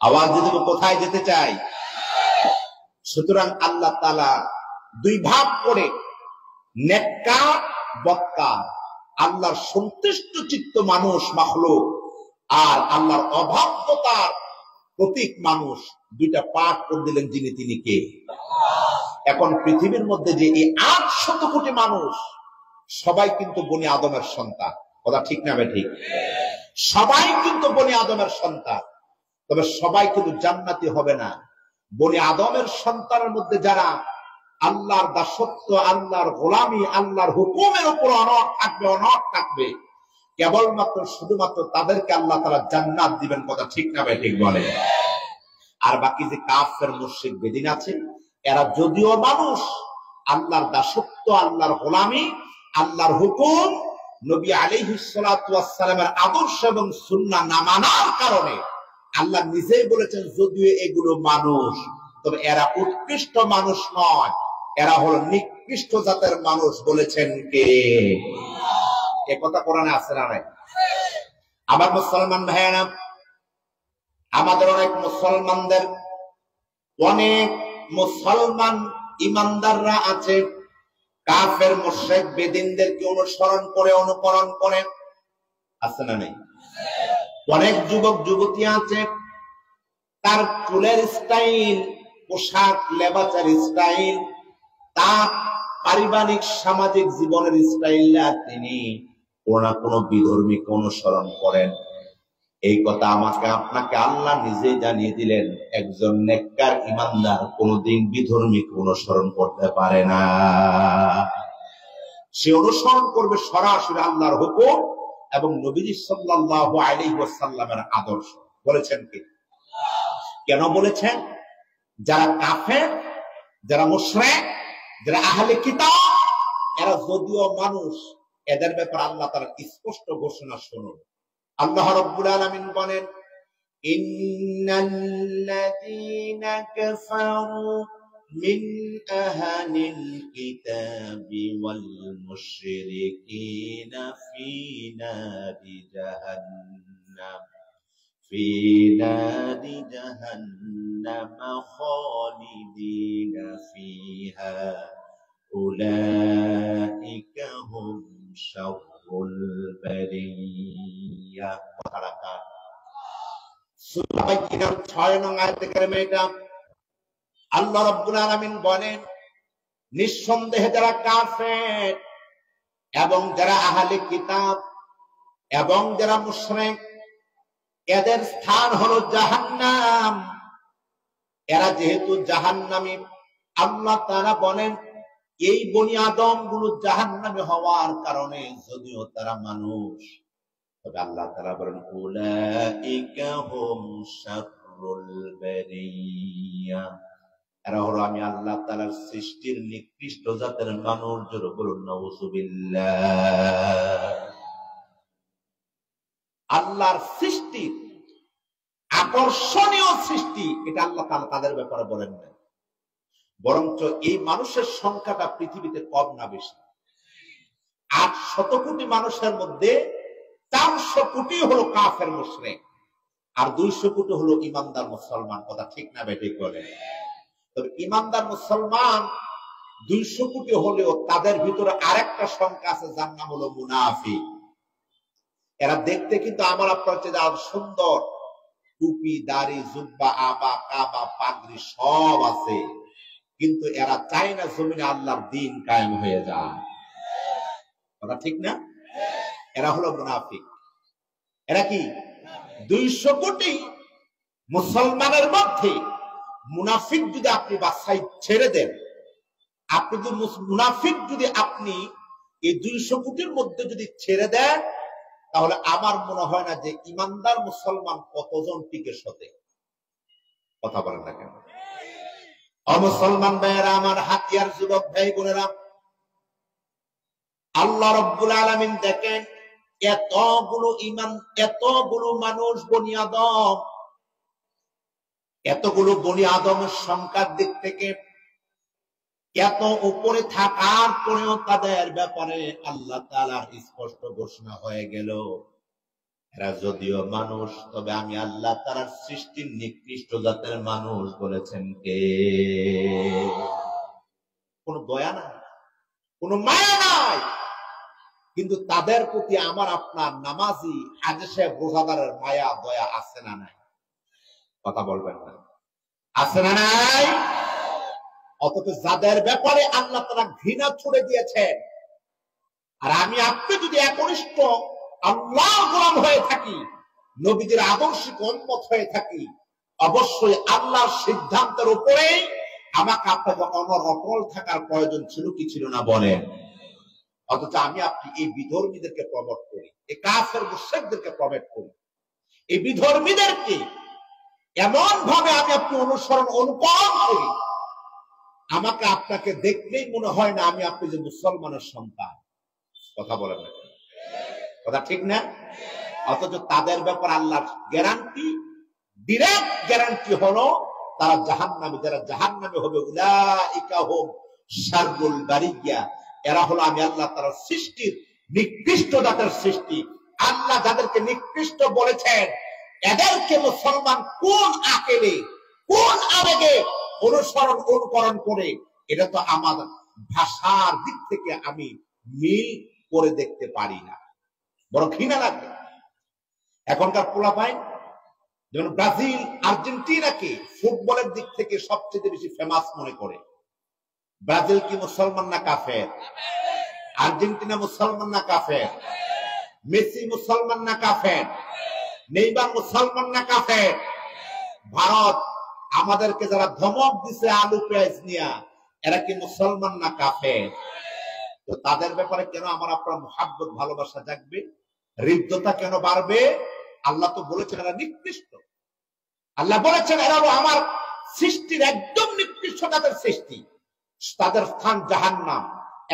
আওয়াজ দিয়ে কোথায় যেতে চাই? সুতরাং আল্লাহ তাআলা দুই ভাগ করে নেককার বদকার, আল্লাহর সন্তুষ্ট চিত্ত মানুষ মাখলুক আর আল্লাহর অবাধ্যতার প্রতীক মানুষ, দুইটা পাঠ করে দিলেন যিনি তিনি কে? এখন পৃথিবীর মধ্যে যে এই 800 কোটি মানুষ সবাই কিন্তু বনি আদমের সন্তান, কথা ঠিক না ঠিক? সবাই কিন্তু বনি আদমের সন্তান, তবে সবাই কিন্তু জান্নাতি হবে না। বনি আদমের সন্তানের মধ্যে যারা আল্লাহর দাসত্ব, আল্লাহর গোলামি, আল্লাহর হুকুমের উপর অনড় থাকবে, কেবলমাত্র শুধুমাত্র তাদেরকে আল্লাহ তাআলা জান্নাত দিবেন, কথা ঠিক না ঠিক বলে? আর বাকি যে কাফের মুশরিক বেদিন আছে, এরা যদিও মানুষ, আল্লাহর দাসত্ব, আল্লাহর গোলামি, আল্লাহর হুকুম, নবী আলাইহিস সালাতু ওয়াস সালামের আদর্শ এবং সুন্নাহ না মানার কারণে আল্লাহ নিজেই বলেছেন যদিও এগুলো মানুষ, তবে এরা উৎকৃষ্ট মানুষ নয়, এরা হলো নিকৃষ্ট জাতের মানুষ। বলেছেন কে? এ কথা কোরআনে আছে না নাই? আবার মুসলমান ভাইয়েরা, আমাদের অনেক মুসলমানদের, অনেক মুসলমান ইমানদাররা আছে কাফের মুশরিক বেদিনদেরকে অনুসরণ করে, অনুকরণ করে, আছে না নাই? অনেক যুবক যুবতী আছে তার চুলের স্টাইল, পোশাক লেবাসের স্টাইল, তার পারিবারিক সামাজিক জীবনের স্টাইল, তিনি কোন না কোন বিধর্মীকে অনুসরণ করেন। এই কথা আমাকে আপনাকে আল্লাহ নিজেই জানিয়ে দিলেন, একজন নেককার ইমানদার কোনদিন বিধর্মীকে অনুসরণ করতে পারে না। সে অনুসরণ করবে সরাসরি আল্লাহর হুকুম এবং নবীজি সাল্লাল্লাহু আলাইহি ওয়াসাল্লামের আদর্শ। বলেছেন কি? কেন বলেছেন? যারা কাফের, যারা মুশরিক, যারা আহলে কিতাব, এরা যদিও মানুষ, এদের ব্যাপারে আল্লাহ তাআলা স্পষ্ট ঘোষণা শুনুন। আল্লাহ রাব্বুল আলামিন বলেন, ইন্নাল্লাযীনা কাফারু মিন আহলিল কিতাবি ওয়াল মুশরিকিনা ফী নারি জাহান্নাম খালিদিনা ফীহা উলাইকা হুম শাররুল বারিয়া। সূরা বাইয়িনার 6 নং আয়াতে কারিমা এটা। আল্লাহ রাব্বুল আলামিন বলেন, নিঃসন্দেহে যারা কাফের এবং যারা আহলে কিতাব এবং যারা মুশরিক, এদের স্থান হলো জাহান্নাম। এরা যেহেতু জাহান্নামী, আল্লাহ তাআলা বলেন এই বনি আদম গুলো জাহান্নামে হওয়ার কারণে যদিও তারা মানুষ, তবে আল্লাহ তাআলা বলেন উলাইকা হুম শাররুল বারিয়া, এরা হলো আমি আল্লাহ তাআলার সৃষ্টির নিকৃষ্ট জাতের মানুষ। জোরে বলুন নাউযুবিল্লাহ। আল্লাহর সৃষ্টি আকর্ষণীয় সৃষ্টি, এটা আল্লাহ তাআলা তাদের ব্যাপারে বলেন না, বরঞ্চ এই মানুষের সংখ্যাটা পৃথিবীতে কম না বেশি? 800 কোটি মানুষের মধ্যে 400 কোটি হলো কাফের মুশরিক আর 200 কোটি হলো ইমানদার মুসলমান। কথা ঠিক না ঠিক বলে? তবে ইমানদার মুসলমান 200 কোটি হলেও তাদের ভিতরে আরেকটা সংখ্যা আছে, যার নাম হলো মুনাফিক। এরা দেখতে কিন্তু আমার আপনার চেয়ে আরো সুন্দর, টুপি, দাড়ি, জুব্বা, আবা, কাবা, পাগড়ি সব আছে, কিন্তু এরা চায় না জমিনে আল্লাহর দ্বীন কায়েম হয়ে যায়। কথা ঠিক না? এরা হলো মুনাফিক। এরা কি? 200 কোটি মুসলমানের মধ্যে মুনাফিক যদি আপনি বাছাই ছেড়ে দেন, আপনি যদি মুনাফিক যদি আপনি এই 200 কোটির মধ্যে যদি ছেড়ে দেন, তাহলে আমার মনে হয় না যে ইমানদার মুসলমান কতজন টিকে সতে। কথা বলেন না কেন? মুসলমান ভাইয়েরা আমার, হাতিয়ার যুবক ভাই বোনেরা, আল্লাহ রাব্বুল আলামিন দেখেন এতগুলো ইমান, এতগুলো মানুষ বনি আদম, এতগুলো বনি আদমের সংখ্যার দিক থেকে এত উপরে থাকার পরেও তাদের ব্যাপারে আল্লাহ তাআলার স্পষ্ট ঘোষণা হয়ে গেল, এরা যদিও মানুষ, তবে আমি আল্লাহ তাআলার সৃষ্টির নিকৃষ্ট জাতের মানুষ বলেছেন কে? কোন দয়া নাই, কোন মায়া নাই, কিন্তু তাদের প্রতি আমার আপনার নামাজি হাজী সাহেব রোজাদারের মায়া দয়া আছে না নাই? কথা বলবেন না, আছে না নাই? অথচ যাদের ব্যাপারে আল্লাহ তাআলা ঘৃণা ছুড়ে দিয়েছেন, আর আমি আপনি যদি একনিষ্ঠ আল্লাহর গোলাম হয়ে থাকি, নবীদের আদর্শিক উম্মত হয়ে থাকি, অবশ্যই আল্লাহর সিদ্ধান্তের উপরেই আমাকে আপনাকে অনড় থাকার প্রয়োজন ছিল কি ছিল না বলেন? অথচ আমি আপনি এই বিধর্মীদেরকে প্রমোট করি, এই কাফের মুশরিকদেরকে প্রমোট করি, এই বিধর্মীদেরকে এমন ভাবে আমি আপনি অনুকরণ করি, আমাকে আপনাকে দেখলেই মনে হয় না আমি আপনি যে মুসলমানের সন্তান। কথা বলেন না, কথা ঠিক না? অথচ তাদের ব্যাপার আল্লাহর গ্যারান্টি, ডিরেক্ট গ্যারান্টি হলো তারা জাহান্নামী। যারা জাহান্নামী হবে, উলাইকা হুম শাররুল বারিয়া, এরা হলো আমি আল্লাহ তাআলার সৃষ্টির নিকৃষ্ট জাতের সৃষ্টি। আল্লাহ যাদেরকে নিকৃষ্ট বলেছেন, এদেরকে মুসলমান কোন আকেলে, কোন আবেগে অনুকরণ করে? এটা তো আমার ভাষার দিক থেকে আমি মিল করে দেখতে পারি না, বড় ঘৃণা লাগে। এখনকার পোলাপাইন যেমন ব্রাজিল, আর্জেন্টিনাকে ফুটবলের দিক থেকে সবচেয়ে বেশি ফেমাস মনে করে। ব্রাজিল কি মুসলমান না কাফের? আর্জেন্টিনা মুসলমান না কাফের? মেসি মুসলমান না কাফের? নেইমার মুসলমান না কাফের? ভারত আমাদেরকে যারা ধমক দিছে আলু পেঁয়াজ নিয়া, এরা কি মুসলমান না কাফের? তো তাদের ব্যাপারে কেন আমার আপনার মুহাব্বত, ভালোবাসা জাগবে, হৃদ্যতা কেন বাড়বে? আল্লাহ তো বলেছেন এরা নিকৃষ্ট। আল্লাহ বলেছেন এরা আমার সৃষ্টির একদম নিকৃষ্ট তাদের সৃষ্টি, তাদের স্থান জাহান্নাম।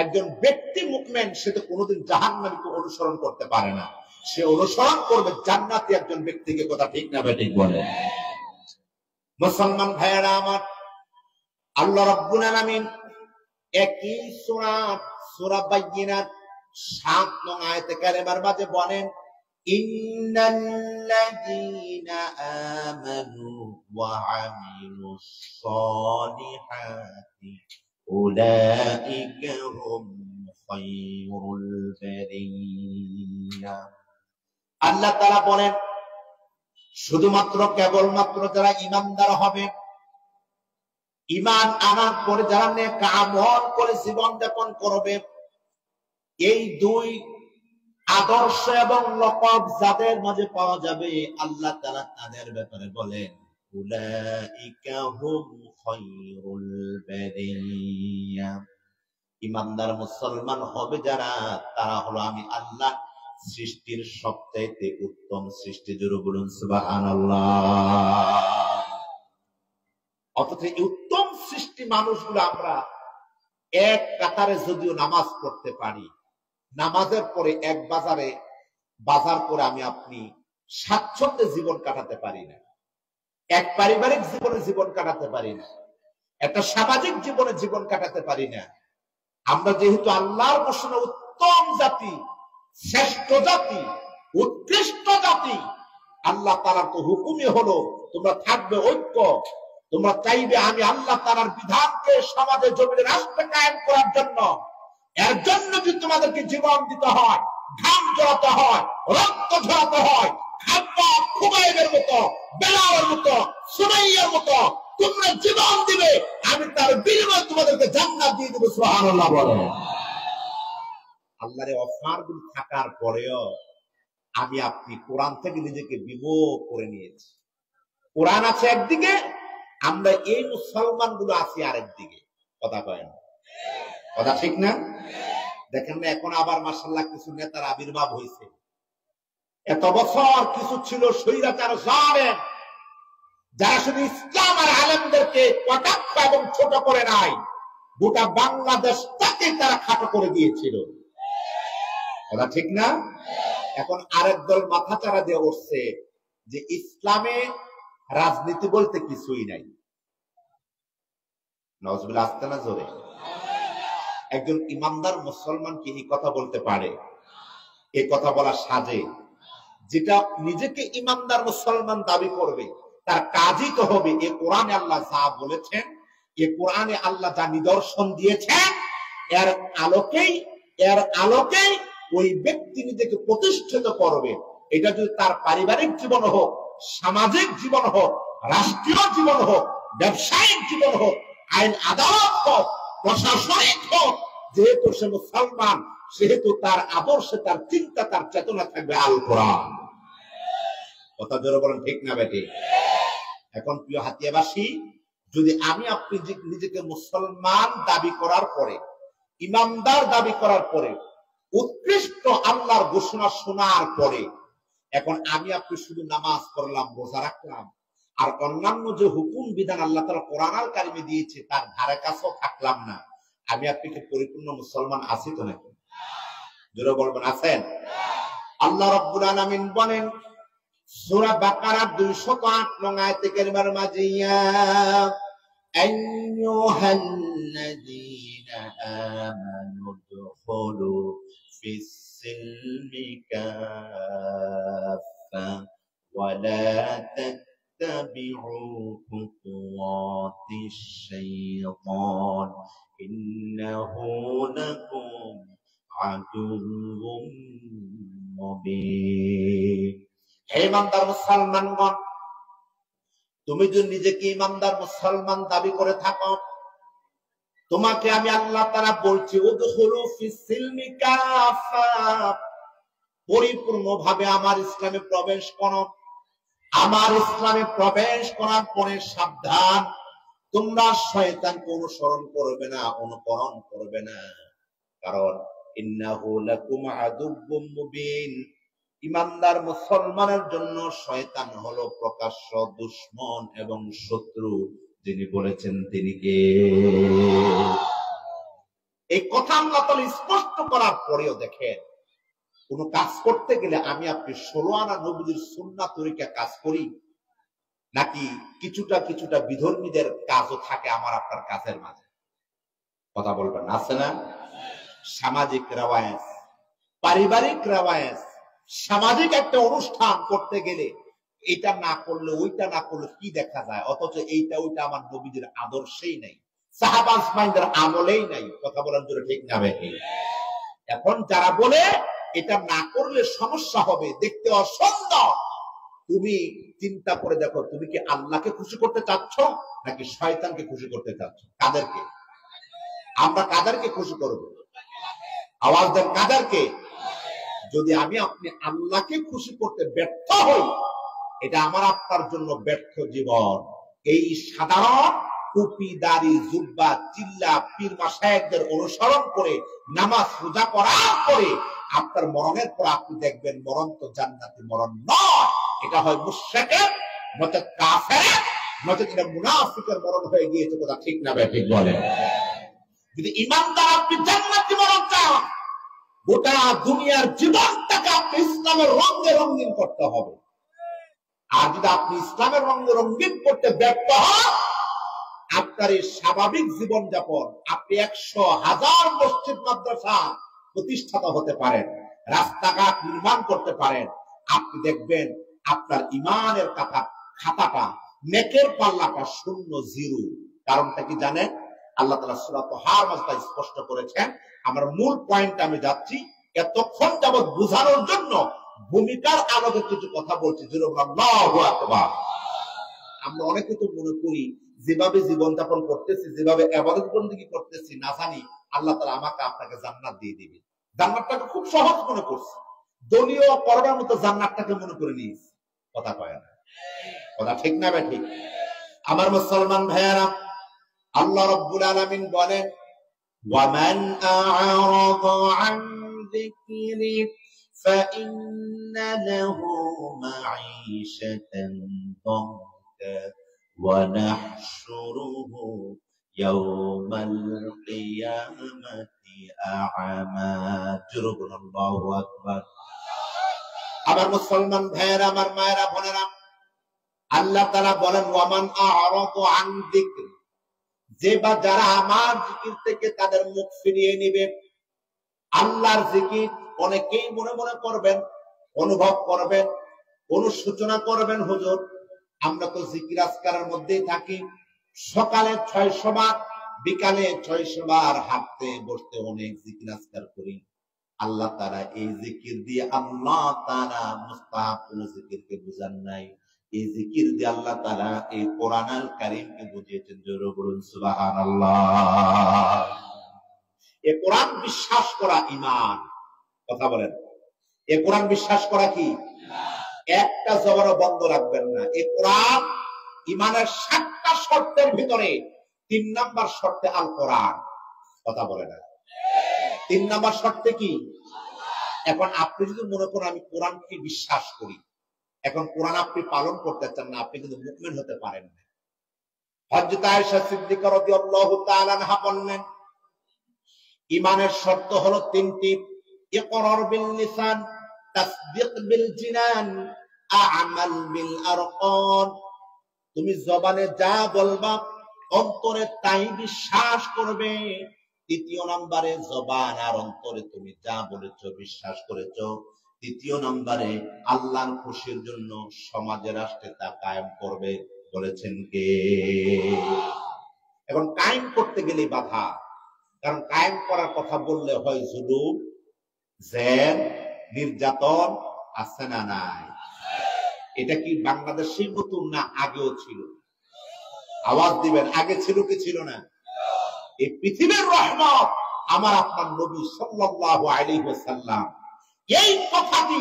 একজন ব্যক্তি মুমিন সে তো কোনোদিন জাহান্নামীকে অনুসরণ করতে পারে না, সে অনুসরণ করবে জান্নাতি একজন ব্যক্তিকে। কথা ঠিক না ঠিক বলে? মুসলমান ভাইয়েরা আমার, আল্লাহ রাব্বুল আলামিন একই সূরা বাইয়িনাত ৭ নং আয়াতে কারিমার মাঝে বলেন, ইন্নাল্লাযীনা আমানু ওয়া আমিলুস সালিহাতি উলাইকা হুম খায়রুল বারিয়া। আল্লাহ তাআলা বলেন, শুধুমাত্র কেবলমাত্র যারা ঈমানদার হবে, ঈমান আনার পরে যারা নেক আমল করে জীবন যাপন করবে, এই দুই আদর্শ এবং লকব যাদের মাঝে পাওয়া যাবে, আল্লাহ তাআলা তাদের ব্যাপারে বলেন, উলাইকা হুম খায়রুল বারিয়া। ঈমানদার মুসলমান হবে যারা, তারা হলো আমি আল্লাহ সৃষ্টির সবচাইতে উত্তম সৃষ্টি। জোরে বলুন সুবহানাল্লাহ। অথচ এই উত্তম সৃষ্টি মানুষগুলো আমরা এক কাতারে যদিও নামাজ পড়তে পারি, নামাজের পরে এক বাজার করে আমি আপনি স্বাচ্ছন্দ্যে জীবন কাটাতে পারি না, এক পারিবারিক জীবনে জীবন কাটাতে পারি না, একটা সামাজিক জীবনে জীবন কাটাতে পারি না। আমরা যেহেতু আল্লাহর বশনে উত্তম জাতি, শ্রেষ্ঠ জাতি, উৎকৃষ্ট জাতি, আল্লাহ তাআলার তো হুকুমই হলো তোমরা থাকবে ঐক্য, তোমরা চাইবে আমি আল্লাহ তাআলার বিধানকে সমাজে জমিনে রাষ্ট্রে কায়েম করার জন্য। এর জন্য যদি তোমাদেরকে জীবন দিতে হয়, ঘাম ঝরাতে হয়, রক্ত ঝরাতে হয়, খাব্বাব খুবাইবের মতো, বেলালের মতো, সুমাইয়ার মতো তোমরা জীবন দিবে, আমি তার বিনিময়ে তোমাদেরকে জান্নাত দিয়ে দেব। সুবহানাল্লাহ বলেন। আল্লাহর অফার গুলো থাকার পরেও আমি আপনি কোরআন থেকে নিজেকে বিমুখ করে নিয়েছি। কোরআন আছে একদিকে, আমরা এই মুসলমান গুলো আছি আরেকদিকে। কথা কয়েন, কথা ঠিক না? দেখেন না, এখন আবার মাশাআল্লাহ কিছু নেতার আবির্ভাব হয়েছে। এত বছর কিছু ছিল স্বৈরাচার জালেম, যারা শুধু ইসলাম আর আলেমদেরকে কটাক্ষ এবং ছোট করে নাই, গোটা বাংলাদেশটাকে তারা খাটো করে দিয়েছিল। কথা ঠিক না? এখন আরেক দল মাথাচাড়া দিয়ে উঠছে যে ইসলামে রাজনীতি বলতে কিছুই নাই। নাউজুবিল্লাহ, আসতে না জোরে। একজন ইমানদার মুসলমান কি এই কথা বলতে পারে? এই কথা বলা সাজে? যেটা নিজেকে ইমানদার মুসলমান দাবি করবে তার কাজই তো হবে এ কোরআনে আল্লাহ যা বলেছেন, এ কোরআনে আল্লাহ যা নিদর্শন দিয়েছেন, এর আলোকেই ওই ব্যক্তি নিজেকে প্রতিষ্ঠিত করবে। এটা যদি তার পারিবারিক জীবন হোক, সামাজিক জীবন হোক, রাষ্ট্রীয় জীবন হোক, ব্যবসায়িক জীবন হোক, আইন আদালত হোক, প্রশাসনিক হোক, যেহেতু সে মুসলমান সেহেতু তার আদর্শে, তার চিন্তা, তার চেতনা থাকবে আল কোরআন। কথা জোরে বলেন ঠিক না বেটি? এখন প্রিয় হাতিয়াবাসী, যদি আমি আপনি নিজেকে মুসলমান দাবি করার পরে, ইমানদার দাবি করার পরে, উৎকৃষ্ট আল্লাহর ঘোষণা শোনার পরে, এখন আমি আপনি শুধু নামাজ পড়লাম, রোজা রাখলাম, আর অন্যান্য যে হুকুম বিধান আল্লাহ তাআলা কোরআন আল কারিমে দিয়েছে তার ধারে কাছেও থাকলাম না, আমি আপনি কি পরিপূর্ণ মুসলমান আছি তো নাকি? জোরে বলবেন আছেন? আল্লাহ রাব্বুল আলামিন বলেন সূরা বাকারা 208 নং আয়াতে কারিমার মাঝে, ইয়া আইয়ুহাল্লাযীনা আমানু দুখুলু ফিস-সিলমি কাফা ওয়া লা তাত্তাবিউ খুতুওয়াতিশ শাইতান ইন্নাহু লাকুম আদুউম মুবিন। হে ইমানদার মুসলমানগণ, তুমি যদি নিজেকে ইমানদার মুসলমান দাবি করে থাকো, তোমাকে আমি আল্লাহ তাআলা বলছি উদখুলু ফিস-সিলমি কাফা, পরিপূর্ণভাবে আমার ইসলামে প্রবেশ করো। আমার ইসলামে প্রবেশ করার পরে সাবধান, তোমরা শয়তানকে অনুসরণ করবে না, অনুকরণ করবে না, কারণ ইন্নাহু লাকুম আদুউম মুবিন, ইমানদার মুসলমানের জন্য শয়তান হলো প্রকাশ্য দুশমন এবং শত্রু। যিনি বলেছেন তিনি কে? এই কথা আল্লাহ তাআলা স্পষ্ট করার পরেও দেখেন, কোন কাজ করতে গেলে আমি আপনি 16 আনা নবীর সুন্নাত তরিকা কাজ করি, নাকি কিছুটা কিছুটা বিধর্মীদের কাজও থাকে আমার আপনার কাজের মাঝে? কথা বলবেন আছে না? সামাজিক রেওয়ায়েত, পারিবারিক রেওয়ায়েত, সামাজিক একটা অনুষ্ঠান করতে গেলে এটা না করলে ওইটা না করলে কি দেখা যায়, অথচ এইটা ওইটা আমার নবীদের আদর্শেই নাই, সাহাবা আজমাইনদের আমলেই নাই। কথা বলেন জোরে ঠিক না বেঠিক? এখন যারা বলে এটা না করলে সমস্যা হবে, দেখতে অসুন্দর, তুমি চিন্তা করে দেখো, তুমি কি আল্লাহকে খুশি করতে চাচ্ছ নাকি শয়তানকে খুশি করতে চাচ্ছ? কাদেরকে? আমরা কাদেরকে খুশি করব? আওয়াজ দেন, কাদেরকে? যদি আমি আপনি আল্লাহকে খুশি করতে ব্যর্থ হই, এটা আমার আপনার জন্য ব্যর্থ জীবন। এই সাধারণ টুপি, দাড়ি, জুব্বা, চিল্লা, পীর মাশায়েখদের অনুসরণ করে নামাজ রোজা করার পরে আপনার মরণের পর আপনি দেখবেন মরণ তো জান্নাতি মরণ নয়, এটা হয় মুশরিকের, নয়তো কাফেরের, নয়তো এটা মুনাফিকের মরণ হয়ে গিয়েছে। কথা ঠিক না বেঠিক বলেন? যদি ইমানদার আপনি জান্নাতি মরণ চান, গোটা দুনিয়ার জীবনটাকে আপনি ইসলামের রঙে রঙিন করতে হবে। আর যদি আপনি ইসলামের রঙে রঙিন করতে ব্যর্থ হন, আপনার এই স্বাভাবিক জীবন যাপন, আপনি 100,000 মসজিদ মাদ্রাসা প্রতিষ্ঠাতা হতে পারেন, রাস্তাঘাট নির্মাণ করতে পারেন, আপনি দেখবেন আপনার ইমানের খাতাটা, নেকের পাল্লাটা শূন্য, জিরো। কারণটা কি জানেন? আল্লাহ তাআলা সূরা তাহার মাঝে স্পষ্ট করেছেন। আমার মূল পয়েন্ট আমি যাচ্ছি, এতক্ষণ যাবৎ বোঝানোর জন্য ভূমিকার আলোকে কিছু কথা বলছি। আল্লাহু আকবার। আমরা অনেকে তো মনে করি যেভাবে জীবনযাপন করতেছি, যেভাবে ইবাদত বন্দেগী করতেছি, না জানি আল্লাহ তাআলা আমাকে আপনাকে জান্নাত দিয়ে দিবেন। জান্নাতটাকে খুব সহজ মনে করছি, দলীয় করবার মতো জান্নাতটাকে মনে করে নিয়েছি। কথা কয় না? কথা ঠিক না বেঠিক? আমার মুসলমান ভাইয়ারা, আল্লাহ রাব্বুল আলামিন বলেন, ওয়ামান আ'রাদা আন যিকরি ফাইন্না লাহু মাঈশাতান দানকা ওয়া নাহশুরুহু ইয়াওমাল কিয়ামাতি আ'মা। আল্লাহু আকবার। আমার মুসলমান ভাইয়েরা, আমার মায়েরা, বোনেরা, আল্লাহ তাআলা বলেন ওয়ামান আ'রাদা আন যিকরি, যে বা যারা আমার জিকির থেকে তাদের মুখ ফিরিয়ে নিবে। আল্লাহর জিকির অনেকেই মনে মনে করবেন, অনুভব করবেন, অনুসূচনা করবেন, হুজুর আমরা তো জিকির আজকারের মধ্যেই থাকি, সকালে 600 বার, বিকালে 600 বার, হাঁটতে বসতে অনেক জিকির আজকার করি। আল্লাহ তাআলা এই জিকির দিয়ে আল্লাহ তাআলা মুস্তাহাবুল জিকিরকে বুঝান নাই, এই জিকির দিয়ে আল্লাহ তাআলা এই কোরআনুল কারীমকে বুঝিয়েছেন। জোরে বলুন সুবহানাল্লাহ। এই কোরআন বিশ্বাস করা ঈমান। কথা বলেন, এই কোরআন বিশ্বাস করা কি? একটা জবানও বন্ধ রাখবেন না। এই কোরআন ঈমানের 7টা শর্তের ভিতরে 3 নাম্বার শর্তে আল কোরআন। কথা বলে না, 3 নাম্বার শর্তে কি? এখন আপনি যদি মনে করেন আমি কোরআনকে বিশ্বাস করি, এখন কোরআন আপনি পালন করতে চান না, আপনি কিন্তু মুমিন হতে পারেন না। হযরত আয়েশা সিদ্দিকা রাদিয়াল্লাহু তাআলা আনহা বললেন, ঈমানের শর্ত হলো 3টি। ইকরার বিল লিসান, তাসদীক বিল জিনান, আমাল বিল আরকান। তুমি জবানে যা বলবা অন্তরে তাই বিশ্বাস করবে। 3য় নম্বরে জবান আর অন্তরে তুমি যা বলেছো বিশ্বাস করেছো। 3য় নম্বরে আল্লাহর খুশির জন্য সমাজে রাষ্ট্রে তা কায়েম করবে। বলেছেন কে? এখন কায়েম করতে গেলে বাধা, কারণ কায়েম করার কথা বললে হয় জুলুম, জেল, নির্যাতন আছে না নাই? এটা কি বাংলাদেশের নতুন না আগেও ছিল? আওয়াজ দিবেন, আগে ছিল কি ছিল না? এই পৃথিবীর রহমত আমার আপনার নবী সাল্লাল্লাহু আলাইহি ওয়াসাল্লাম, এই কথাটি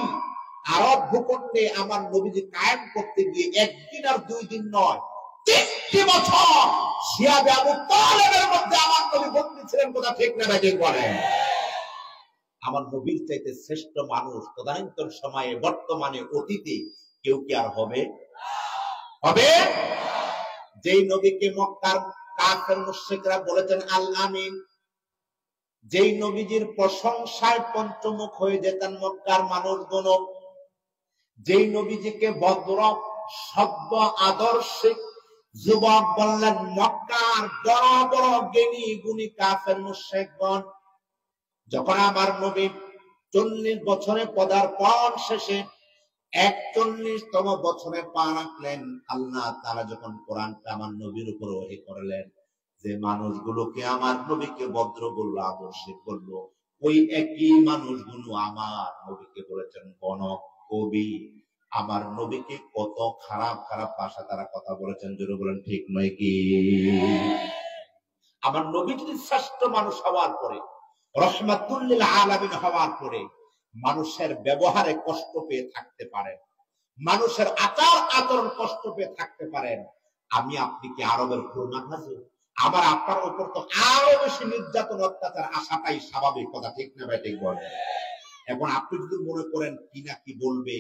আরব ভূখণ্ডে আমার নবীজি কায়েম করতে গিয়ে 1 দিন আর 2 দিন নয়, 3টি বছর শিয়াবে আবু তালেবের মধ্যে আমার নবী বন্দী ছিলেন। কথা ঠিক না ঠিক বলেন? আমার নবীর চাইতে শ্রেষ্ঠ মানুষ তদানীন্তন সময়ে, বর্তমানে, অতীতে কেউ কি আর হবে? হবে? যেই নবীকে মক্কার কাফের মুশরিকরা বলেছেন আল আমিন, যেই নবীজির প্রশংসায় পঞ্চমুখ হয়ে যেতেন মক্কার মানুষগুলো, যেই নবীজিকে ভদ্র সভ্য আদর্শিক যুবক বললেন মক্কার বড় বড় জ্ঞানী গুণী কাফের মুশরিকগণ, যখন আমার নবী 40 বছরে পদার্পণ শেষে 41তম বছরে পা রাখলেন, আল্লাহ তাআলা যখন কোরআনটা আমার নবীর উপর ওহী করলেন, যে মানুষগুলোকে আমার নবীকে ভদ্র বলল, আদর্শিক বলল, ওই একই মানুষগুলো আমার নবীকে বলেছেন গণক, কবি। আমার নবীকে কত খারাপ খারাপ ভাষা তারা কথা বলেছেন। জোরে বলেন ঠিক নয় কি? আমার নবী যদি শ্রেষ্ঠ মানুষ হওয়ার পরে, রহমাতুল লিল আলামিন হওয়ার পরে মানুষের ব্যবহারে কষ্ট পেয়ে থাকতে পারেন, মানুষের আচার আচরণ কষ্ট পেয়ে থাকতে পারেন, আমি আপনি কি আরবের খুলনা হাজু? আমার আপনার উপর তো আরো বেশি নির্যাতন অত্যাচার আসাটাই স্বাভাবিক। কথা ঠিক না ভাই ঠিক বলেন? এখন আপনি যদি মনে করেন কি না কি বলবে,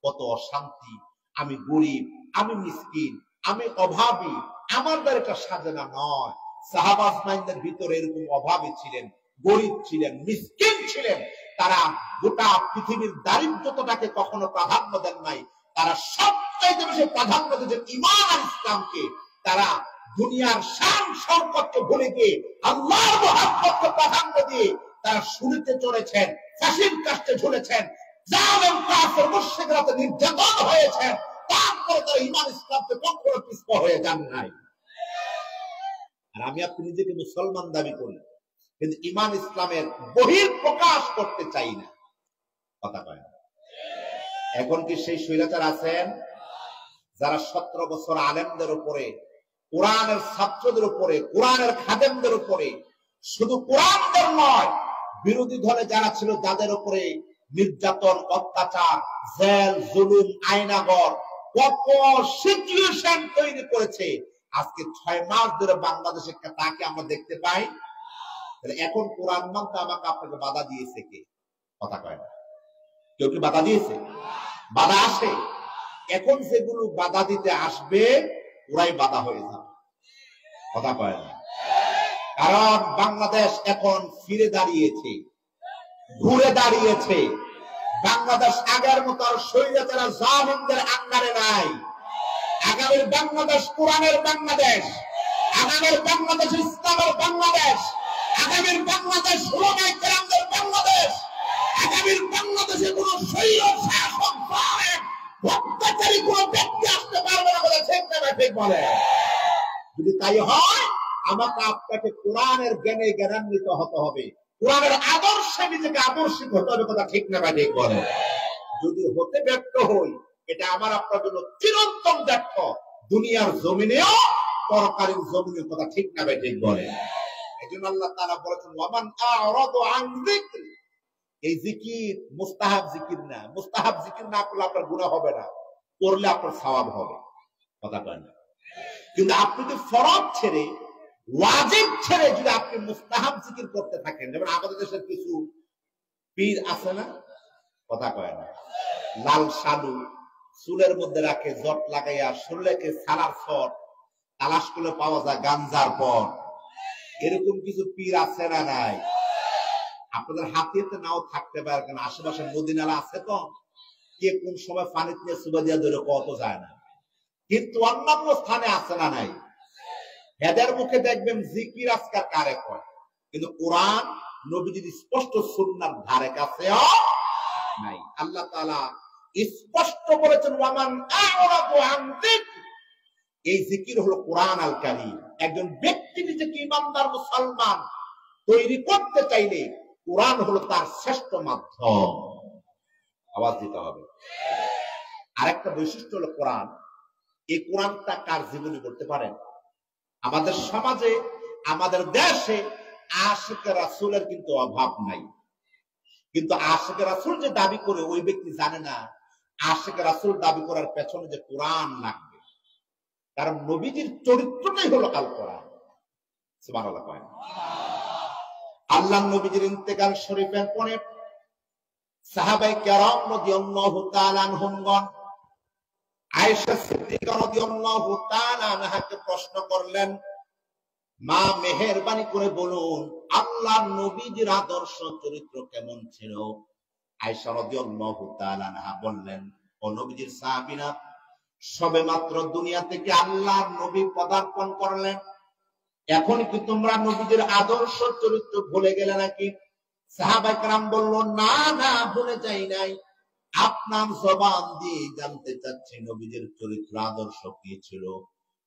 কত অশান্তি, আমি গরিব, আমি মিসকিন, আমি অভাবী, আমার দ্বারা এটা সাজানো নয়। সাহাবা আজমাইনদের ভিতরে এরকম অভাবী ছিলেন, গরিব ছিলেন, মিসকিন ছিলেন। তারা গোটা পৃথিবীর দারিদ্রতাকে কখনো প্রাধান্য দেন নাই। তারা সবচাইতে বেশি প্রাধান্য দিয়েছেন ঈমান আর ইসলামকে। তারা দুনিয়ার শান সম্পদকে ভুলে গিয়ে আল্লাহর মহব্বতকে প্রাধান্য দিয়ে তারা শুরুতে চড়েছেন, ফাঁসির কাস্টে ঝুলেছেন, জালেম কাফের মুশরিকরা নির্যাতন হয়েছেন, তারপরে তারা ঈমান ইসলামকে কখনো পিছপা হয়ে যান নাই। আর আমি আপনি নিজেকে মুসলমান দাবি করি, কিন্তু ঈমান ইসলামের বহির প্রকাশ করতে চাই না। কথা কয় না? এখন কি সেই স্বৈরাচার আছেন যারা 17 বছর আলেমদের উপরে, কোরআনের ছাত্রদের উপরে, কোরআনের খাদেমদের উপরে, শুধু কোরআনদের নয়, বিরোধী দলে যারা ছিল যাদের উপরে নির্যাতন, অত্যাচার, জেল, জুলুম, আয়নাগর, কত সিচুয়েশন তৈরি করেছে। আজকে 6 মাস ধরে বাংলাদেশে তাকে আমরা দেখতে পাই। এখন কোরআন মানতে আমাকে আপনাকে বাধা দিয়েছে কে? কথা কয় না। কেউ কি বাধা দিয়েছে? বাধা আসে। এখন যেগুলো বাধা দিতে আসবে ওরাই বাধা হয়ে যাবে। কথা কয় না। কারণ বাংলাদেশ এখন ফিরে দাঁড়িয়েছে, ঘুরে দাঁড়িয়েছে। বাংলাদেশ আগের মতো আর স্বৈরাচার জালিমদের আন্ডারে নাই। আগামীর বাংলাদেশ কোরআনের বাংলাদেশ, আগামীর বাংলাদেশ ইসলামের বাংলাদেশ, আগামীর বাংলাদেশ উলামায়ে কেরামদের বাংলাদেশ, আগামীর বাংলাদেশে কোন স্বৈর শাসক দুনিয়ারই কোন ব্যক্তি আসতে পারবে না বলে ঠিক না ঠিক বলে। যদি তাই হয় আমাকে আপনাকে কোরআনের জ্ঞানে জ্ঞানান্বিত হতে হবে, কোরআনের আদর্শে নিজেকে আকর্ষিত হতে হবে, কথা ঠিক না ঠিক বলে। যদি হতে ব্যর্থ হই এটা আমার আপনার জন্য চিরন্তন ব্যর্থ, দুনিয়ার জমিনেও পরকালীন জমিনের, কথা ঠিক না ঠিক বলে। এই জন্য আল্লাহ তাআলা বলেছেন ওয়ামান আ'রাদা আন যিকরি, এই জিকির মুস্তাহাব জিকির না। মুস্তাহাব জিকির না করলে আপনার গুনাহ হবে না, করলে আপনার সওয়াব হবে, কথা কয় না। কিন্তু আপনি যদি ফরজ ছেড়ে ওয়াজিব ছেড়ে যদি আপনি মুস্তাহাব জিকির করতে থাকেন, যেমন আমাদের দেশের কিছু পীর আছে না, কথা কয় না, লাল শালু চুলের মধ্যে রাখে, জট লাগাইয়া শরীরকে সালার শট তালাশ করে পাওয়া যায় গাঞ্জার পর, এরকম কিছু পীর আছে না নাই? আপনাদের হাতে নাও থাকতে পারে, কারণ আশেপাশে নদী নালা আছে তো, কে কোন সময় পানি নিয়ে সুবা দিয়া ধরে কত যায় না, কিন্তু অন্যান্য স্থানে আছে না নাই? হেদের মুখে দেখবেন জিকির আজকার কারে কয়, কিন্তু কোরআন নবীজির স্পষ্ট সুন্নাহর ধারে কাছেও নাই। আল্লাহ তাআলা স্পষ্ট বলেছেন ওয়ামান আ'রাদা আন যিকরি, এই জিকির হলো কোরআন আল কারীম। একজন ব্যক্তি নিজেকে ইমানদার মুসলমান তৈরি করতে চাইলে কোরআন হলো তার শ্রেষ্ঠ মাধ্যম। আওয়াজ দিতে হবে। আরেকটা বৈশিষ্ট্য হলো কোরআন, এই কোরআনটা কার জীবনে বলতে পারেন? আমাদের সমাজে আমাদের দেশে আশিকে রাসূলের কিন্তু অভাব নাই, কিন্তু আশিকে রাসূল যে দাবি করে ওই ব্যক্তি জানে না আশিকে রাসূল দাবি করার পেছনে যে কোরআন লাগবে, কারণ নবীজির চরিত্রটাই হলো আল কোরআন। সুবহানাল্লাহ। আল্লাহ নবীজির ইন্তেকাল শরীফের পরে সাহাবায়ে কেরাম রাদিয়াল্লাহু তাআলা আনহুমগণ আয়েশা সিদ্দিকা রাদিয়াল্লাহু তাআলা আনহাকে প্রশ্ন করলেন, মা মেহেরবানি করে বলুন আল্লাহর নবীজির আদর্শ চরিত্র কেমন ছিল? আয়েশা রাদিয়াল্লাহু তাআলা আনহা বললেন, ও নবীজির সাহাবীরা, সবেমাত্র দুনিয়া থেকে আল্লাহর নবী পদার্পণ করলেন, এখন কি তোমরা নবীজির আদর্শ চরিত্র ভুলে গেলে নাকি? সাহাবায়ে কেরাম বলল, না না, ভুলে যাই নাই, আপনার জবান দিয়ে জানতে চাচ্ছি নবীজির চরিত্র আদর্শ কি ছিল।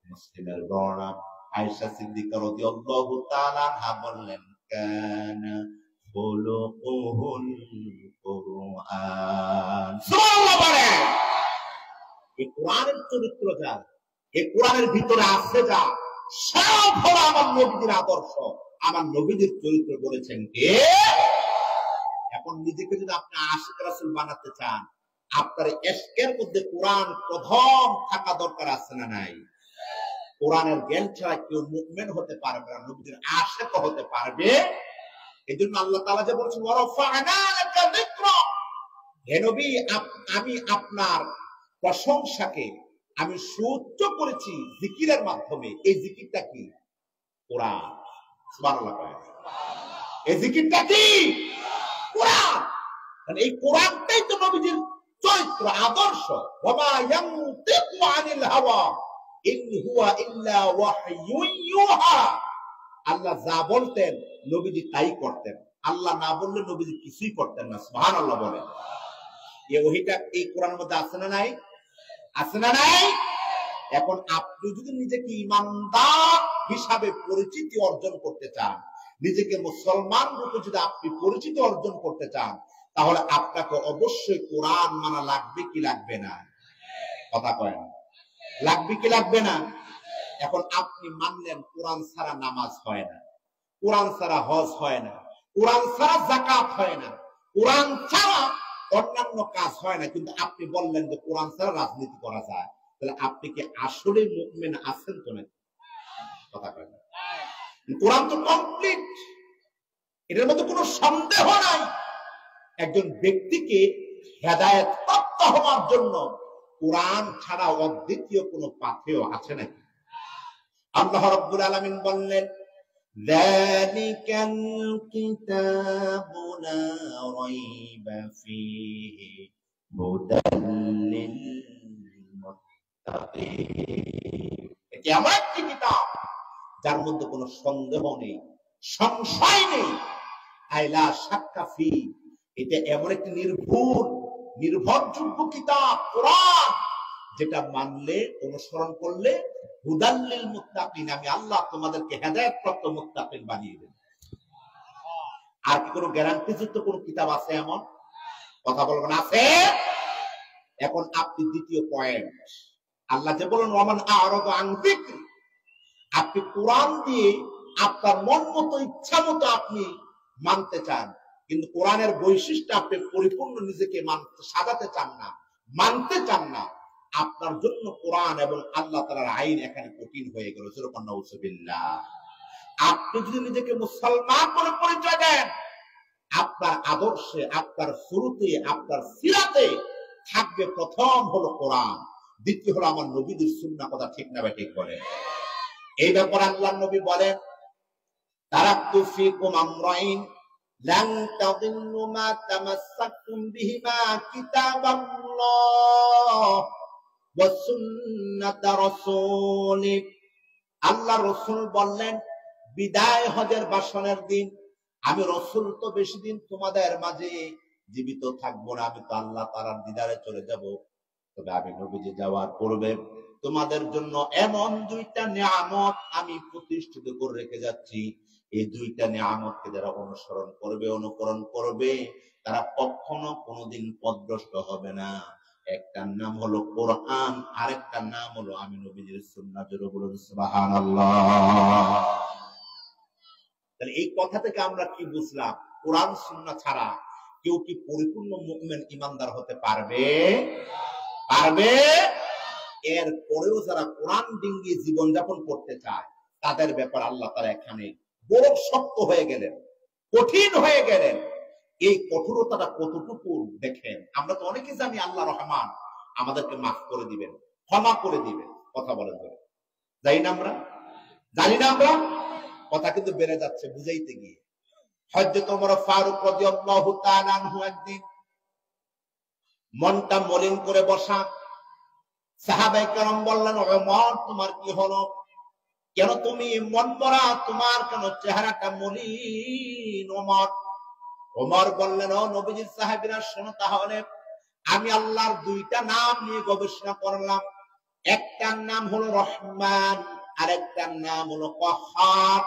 মুসলিমের বর্ণনা, আয়েশা সিদ্দিকা রাদিয়াল্লাহু তাআলা আনহা বললেন, কানা খুলুকুহুল কুরআন। সুবহানাল্লাহ বলেন। এই কোরআনের চরিত্র যা, এই কোরআনের ভিতরে আছে যা, সব হলো আমার নবীজির আদর্শ, আমার নবীজির চরিত্র। বলেছেন কে? এখন নিজেকে যদি আপনি আশিক রাসূল বানাতে চান, আপনার ইশকের মধ্যে কোরআন প্রথম থাকা দরকার আছে না নাই? কোরআনের জ্ঞান ছাড়া কেউ মুমিন হতে পারবে না, নবীজির আশিক হতে পারবে। এজন্য আল্লাহ তাআলা যে বলেছেন ওয়ারাফা'না লাকা যিকরা, হে নবী আমি আপনার প্রশংসাকে আমি সুউচ্চ করেছি জিকিরের মাধ্যমে। এই জিকিরটা কি? কোরআন। সুবহানাল্লাহ। এই জিকিরটা কি? কোরআন। মানে এই কোরআনটাই তো নবীজির চরিত্র আদর্শ। ওয়ামা ইয়ানতিকু আনিল হাওয়া ইন হুয়া ইল্লা ওয়াহয়ুন ইউহা। আল্লাহ যা বলতেন নবীজি তাই করতেন, আল্লাহ না বললে নবীজি কিছুই করতেন না। সুবহানাল্লাহ বলেন। এই ওহীটা এই কোরআনের মধ্যে আছে না নাই? আছে না নাই? এখন আপনি যদি নিজেকে ইমানদার হিসাবে পরিচিতি অর্জন করতে চান, নিজেকে মুসলমান রূপে যদি আপনি পরিচিতি অর্জন করতে চান, তাহলে আপনাকে অবশ্যই কোরআন মানা লাগবে কি লাগবে না? কথা কয় না, লাগবে কি লাগবে না? এখন আপনি মানলেন কোরআন ছাড়া নামাজ হয় না, কোরআন ছাড়া হজ হয় না, কোরআন ছাড়া যাকাত হয় না, কোরআন ছাড়া অন্যান্য কাজ হয় না, কিন্তু আপনি বললেন যে কোরআন ছাড়া রাজনীতি করা যায়, তাহলে আপনি কি আসলে মুমিন আছেন তো নাকি? কথা কয় না। কোরআন তো কমপ্লিট, এটার মধ্যে কোনো সন্দেহ নাই। একজন ব্যক্তিকে হেদায়েত প্রাপ্ত হওয়ার জন্য কোরআন ছাড়া অদ্বিতীয় কোনো পাথেয় আছে নাকি? আল্লাহ রাব্বুল আলামিন বললেন, যালিকাল কিতাবু লা রাইবা ফীহি হুদাল লিল মুত্তাকিন। এটি এমন একটি কিতাব যার মধ্যে কোনো সন্দেহ নেই, সংশয় নেই। আইলা শাক্কা ফী, এটা এমন একটি নির্ভরযোগ্য কিতাব কোরআন, যেটা মানলে অনুসরণ করলে হুদাল্লিল মুত্তাকিন, আমি আল্লাহ তোমাদেরকে হেদায়েতপ্রাপ্ত মুত্তাকিন বানিয়ে দেব। আর কি কোনো গ্যারান্টিযুক্ত কোন কিতাব আছে এমন? কথা বলবেন আছে? এখন আপনি দ্বিতীয় পয়েন্ট, আল্লাহ যে বলেন ওয়ামান আ'রাদা আন যিকরি, আপনি কোরআন দিয়ে আপনার মন মতো ইচ্ছা মতো আপনি মানতে চান, কিন্তু কোরআনের বৈশিষ্ট্য আপনি পরিপূর্ণ নিজেকে সাজাতে চান না, মানতে চান না, আপনার জন্য কোরআন এবং আল্লাহ তাআলার আইন এখানে কঠিন হয়ে গেল। যেরকম নাউযুবিল্লাহ। আপনি যদি নিজেকে মুসলমান বলে পরিচয় দেন, আপনার আদর্শে, আপনার শুরুতে, আপনার সিরাতে থাকবে প্রথম হলো কোরআন, দ্বিতীয় হলো আমার নবীদের সুন্নাহ। কথা ঠিক না ঠিক বলে? এই ব্যাপারে আল্লাহর নবী বলেন, তারাকতু ফীকুম আমরাইন লান তাদিল্লু মা তামাসসাকতুম বিহিমা কিতাবাল্লাহ ওয়া সুন্নাতা রাসূলি। আল্লাহ রাসূল বললেন, বিদায় হজের ভাষণের দিন আমি রাসূল তো বেশি দিন তোমাদের মাঝে জীবিত থাকবো না, আমি তো আল্লাহ তাআলার দিদারে চলে যাব। তবে আমি নবীজি যাওয়ার পূর্বে তোমাদের জন্য এমন দুইটা নিয়ামত আমি প্রতিষ্ঠিত করে রেখে যাচ্ছি, এই দুইটা নিয়ামতকে যারা অনুসরণ করবে, অনুকরণ করবে, তারা কখনো কোনোদিন পথভ্রষ্ট হবে না। একটার নাম হলো কোরআন, আরেকটার নাম হলো আমি নবীজির সুন্নাহ। জোরে বলুন সুবহানাল্লাহ। তাহলে এই কথা থেকে আমরা কি বুঝলাম? কোরআন সুন্নাহ ছাড়া কেউ কি পরিপূর্ণ মুমিন ইমানদার হতে পারবে? পারবে? এর পরেও যারা কোরআন ডিঙ্গিয়ে জীবনযাপন করতে চায়, তাদের ব্যাপার আল্লাহ তাআলা এখানে বড় শক্ত হয়ে গেলেন, কঠিন হয়ে গেলেন। এই কঠোরতাটা কতটুকু দেখেন। আমরা তো অনেকে জানি আল্লাহ রহমান, আমাদেরকে মাফ করে দিবেন, ক্ষমা করে দিবেন। কথা বলেন ধরে জানি না আমরা? জানি না আমরা? কথা কিন্তু বেড়ে যাচ্ছে বুঝাইতে গিয়ে। হযরত ওমর ফারুক রাদিয়াল্লাহু তাআলা আনহু একদিন মনটা মলিন করে বসা, সাহাবায়ে কেরাম বললেন, ওমর তোমার কি হলো? কেন তুমি মন মরা? তোমার কেন চেহারাটা মলিন? ওমর বললেন, ও নবীজির সাহাবীরা শোনো তাহলে, আমি আল্লাহর দুইটা নাম নিয়ে গবেষণা করলাম। একটার নাম হলো রহমান, আরেকটার নাম হলো কহ্হার।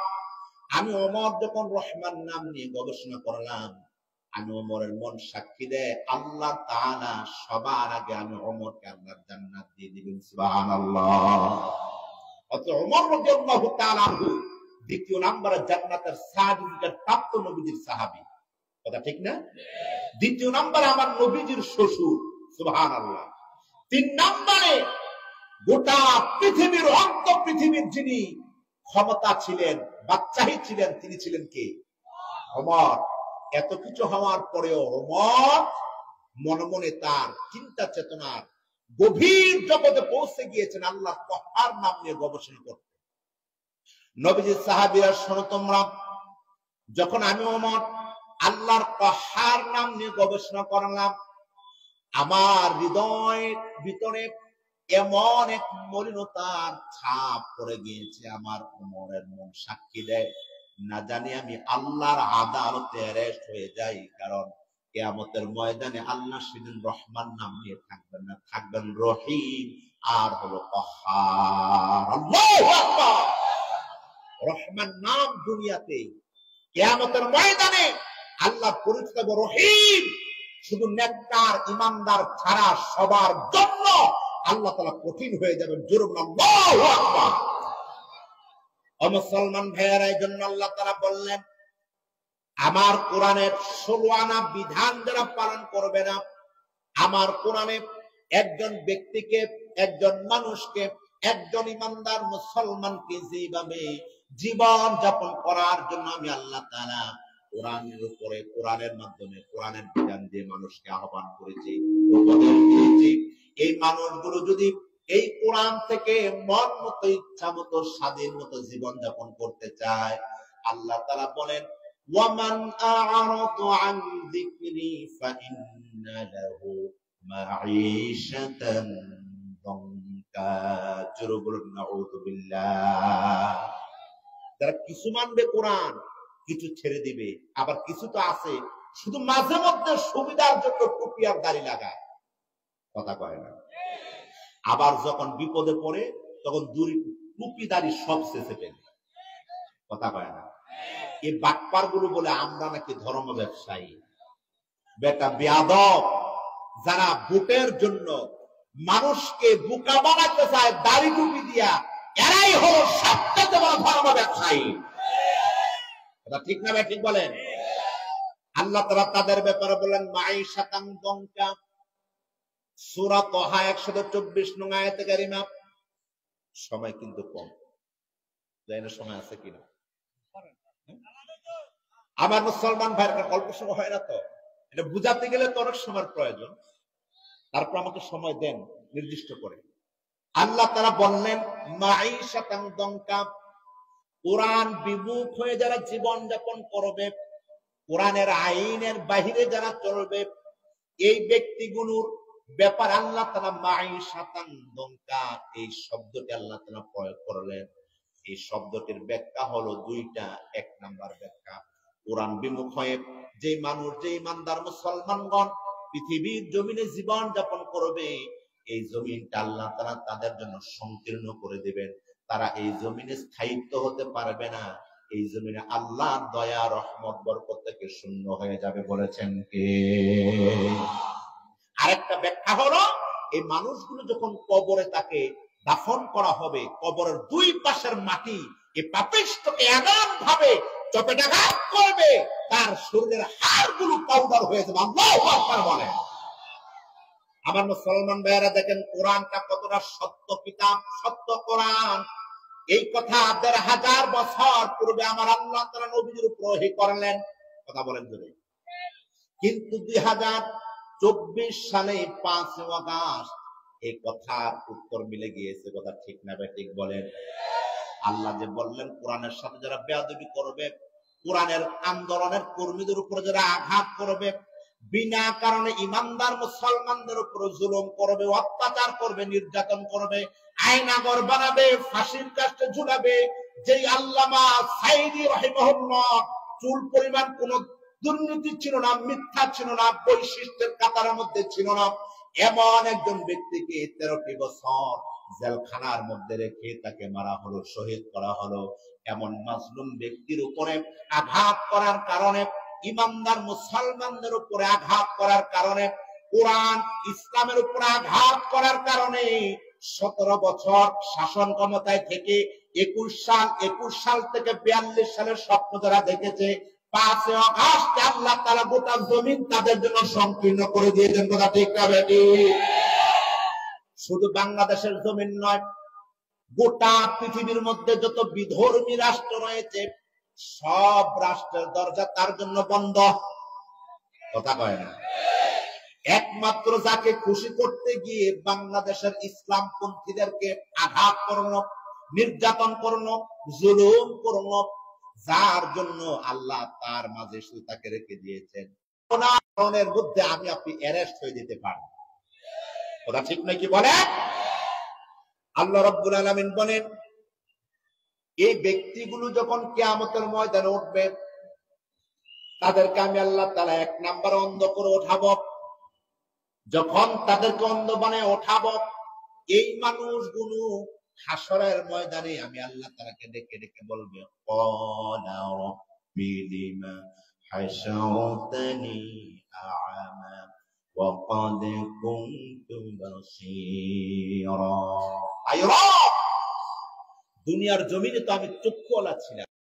আমি ওমর যখন রহমান নাম নিয়ে গবেষণা করলাম, আমি ওমরের মন সাক্ষী দেয় আল্লাহ তাআলা সবার আগে আমি ওমরকে আল্লাহর জান্নাত দিয়ে দিবেন। সুবহানাল্লাহ। অত ওমর রাদিয়াল্লাহু তাআলা আনহু দ্বিতীয় নম্বরে জান্নাতের সার্টিফিকেট প্রাপ্ত নবীজির সাহাবী। কথা ঠিক না? দ্বিতীয় নম্বরে আমার নবীজির শ্বশুর। সুবহানাল্লাহ। তিন নম্বরে গোটা পৃথিবীর, অন্ত পৃথিবীর যিনি ক্ষমতা ছিলেন, বাদশাহী ছিলেন, তিনি ছিলেন কে? ওমর। এত কিছু হওয়ার পরেও ওমর মনে মনে তার চিন্তা চেতনার গভীর জগতে পৌঁছে গিয়েছেন আল্লাহর কহ্হার নাম নিয়ে গবেষণা করতে। নবীজির সাহাবীরা শোনো তোমরা, যখন আমি ওমর আল্লাহর কহ্হার নাম নিয়ে গবেষণা করলাম, আমার হৃদয়ের ভিতরে এমন এক মলিনতার ছাপ পড়ে গিয়েছে, আমার ওমরের মন সাক্ষী দেয়, না জানি আমি আল্লাহর আদালতে অ্যারেস্ট হয়ে যাই। কারণ কিয়ামতের ময়দানে আল্লাহ সেদিন রহমান নাম নিয়ে থাকবেন না, থাকবেন রহিম আর হলো কহ্হার। আল্লাহু আকবার। রহমান নাম দুনিয়াতে, কিয়ামতের ময়দানে আল্লাহ পরিচিত রহিম শুধু নেককার ইমানদার ছাড়া সবার জন্য আল্লাহ তাআলা কঠিন হয়ে যাবেন। জোরে বলুন আল্লাহু আকবার। ও মুসলমান ভাইয়েরা, এই জন্য আল্লাহ তাআলা বললেন, আমার কোরআনের 16 আনা বিধান যারা পালন করবে না, আমার কোরআনে একজন ব্যক্তিকে, একজন মানুষকে, একজন ইমানদার মুসলমানকে যেভাবে জীবন যাপন করার জন্য আমি আল্লাহ তাআলা কোরআনের উপরে, কোরআনের মাধ্যমে, কোরআনের বিধান দিয়ে মানুষকে আহ্বান করেছি, উপদেশ দিয়েছি, এই মানুষগুলো যদি এই কোরআন থেকে মন মতো, ইচ্ছা মতো, স্বাধীন মতো জীবন যাপন করতে চায়, আল্লাহ তাআলা বলেন, ওয়ামান আ'রাদা আন যিকরি ফাইন্না লাহু মাঈশাতান দানকা। জোরে বলুন নাউযুবিল্লাহ। যারা কিছু মানবে কোরআন, কিছু ছেড়ে দিবে, আবার কিছু তো আছে শুধু মাঝে মধ্যে সুবিধার জন্য টুপি আর দাড়ি লাগায়, কথা কয় না। আবার যখন বিপদে পড়ে তখন টুপিদারি সব শেষে ফেলে। কথা কয় না? এই বাটপার গুলো বলে আমরা নাকি ধর্ম ব্যবসায়ী। বেটা বেয়াদব, যারা ভোটের জন্য মানুষকে বোকা বানাতে চায় দাড়ি টুপি দিয়া, এরাই হলো সবচেয়ে বড় ধর্ম ব্যবসায়ী। এটা ঠিক না? ঠিক বলেন। আল্লাহ তাআলা তাদের ব্যাপারে বলেন মাঈশাতান দনকা, সূরা তাহা 124 নং আয়াতে কারিমা। সময় কিন্তু কম, জানি সময় আছে কিনা। আমার মুসলমান ভাইরা, অল্প সময় হয় না তো, এটা বুঝাতে গেলে তো অনেক সময়ের প্রয়োজন। তারপর আমাকে সময় দেন নির্দিষ্ট করে। আল্লাহ তাআলা বললেন মাঈশাতান দনকা, কোরআন বিমুখ হয়ে যারা জীবন যাপন করবে, কোরআনের আইনের বাহিরে যারা চলবে, এই ব্যক্তিগুলোর ব্যাপার আল্লাহ তাআলা মাঈশাতান দনকা এই শব্দটি আল্লাহ তাআলা প্রয়োগ করলেন। এই শব্দটির ব্যাখ্যা হলো দুইটা। এক নাম্বার ব্যাখ্যা, কোরআন বিমুখ হয়ে যে মানুষ, যে ইমানদার মুসলমানগণ পৃথিবীর জমিনে জীবন যাপন করবে, এই জমিনটা আল্লাহ তাআলা তাদের জন্য সংকীর্ণ করে দিবেন। তারা এই জমিনে স্থায়িত্ব হতে পারবে না। এই জমিনে আল্লাহ দয়া রহমত বরকত থেকে শূন্য হয়ে যাবে। বলেছেন কে? আরেকটা ব্যাখ্যা হলো, এই মানুষগুলো যখন কবরে তাকে দাফন করা হবে, কবরের দুই পাশের মাটি এই পাপিষ্ঠকে এমন ভাবে চপেটাঘাত করবে, তার শরীরের হাড়গুলো পাউডার হয়ে যাবে। আল্লাহু আকবার বলেন। আমার মুসলমান ভাইয়েরা দেখেন কোরআনটা কতটা সত্য কিতাব, সত্য কোরআন। এই কথা ১৫০০ বছর পূর্বে আমার আল্লাহ তাআলা নবীর উপর ওহী করলেন। কথা বলেন যদি। কিন্তু ২০২৪ সালে ৫ আগস্ট এই কথার উত্তর মিলে গিয়েছে। কথা ঠিক না ঠিক বলেন? আল্লাহ যে বললেন কোরআনের সাথে যারা বেয়াদবি করবে, কোরআনের আন্দোলনের কর্মীদের উপর যারা আঘাত করবে, বিনা কারণে ইমানদার মুসলমানদের উপর জুলুম করবে, অত্যাচার করবে, নির্যাতন করবে, আয়নাগর বানাবে, ফাঁসির কাস্টে ঝুলাবে, যেই আল্লামা সাইদি রাহিমাহুল্লাহ চুল পরিমাণ কোন দুর্নীতি ছিল না, মিথ্যা ছিল না, বৈশিষ্ট্যের কাতারের মধ্যে ছিল না, এমন একজন ব্যক্তিকে 13টি বছর জেলখানার মধ্যে রেখে তাকে মারা হলো, শহীদ করা হলো। এমন মাজলুম ব্যক্তির উপরে আঘাত করার কারণে, ইমানদার মুসলমানদের উপরে আঘাত করার কারণে, কোরআন ইসলামের উপরে আঘাত করার কারণে 17 বছর শাসন ক্ষমতায় থেকে 21 সাল থেকে 42 সালের স্বপ্ন যারা দেখেছে, 5 আগস্ট আল্লাহ তাআলা গোটা জমিন তাদের জন্য সংকীর্ণ করে দিয়েছেন। কথা ঠিক না বেটি? শুধু বাংলাদেশের জমিন নয়, গোটা পৃথিবীর মধ্যে যত বিধর্মী রাষ্ট্র রয়েছে, সব রাষ্ট্রের দরজা তার জন্য বন্ধ। কথা কয় না? একমাত্র যাকে খুশি করতে গিয়ে বাংলাদেশের ইসলামপন্থীদেরকে আঘাত করলো, নির্যাতন করলো, জুলুম করলো, যার জন্য আল্লাহ তার মাঝে শুধু তাকে রেখে দিয়েছেন। কোরআনের মধ্যে আমি আপনি অ্যারেস্ট হয়ে যেতে পারি। ওটা ঠিক নাকি বলে? আল্লাহ রাব্বুল আলামিন বলেন, এই ব্যক্তিগুলো যখন কিয়ামতের ময়দানে উঠবে, তাদেরকে আমি আল্লাহ তাআলা 1 নাম্বার অন্ধ করে ওঠাবো। যখন তাদেরকে অন্ধ বানায় ওঠাবো, এই মানুষগুলো হাসরের ময়দানে আমি আল্লাহ তাআলাকে ডেকে ডেকে বলবে, ক্বালা রাব্বি লিমা হাশারতানি আ'মা ওয়া ক্বাদ কুনতু বাসীরা। আয় রব, দুনিয়ার জমিনে তো আমি চক্ষুওয়ালা ছিলাম,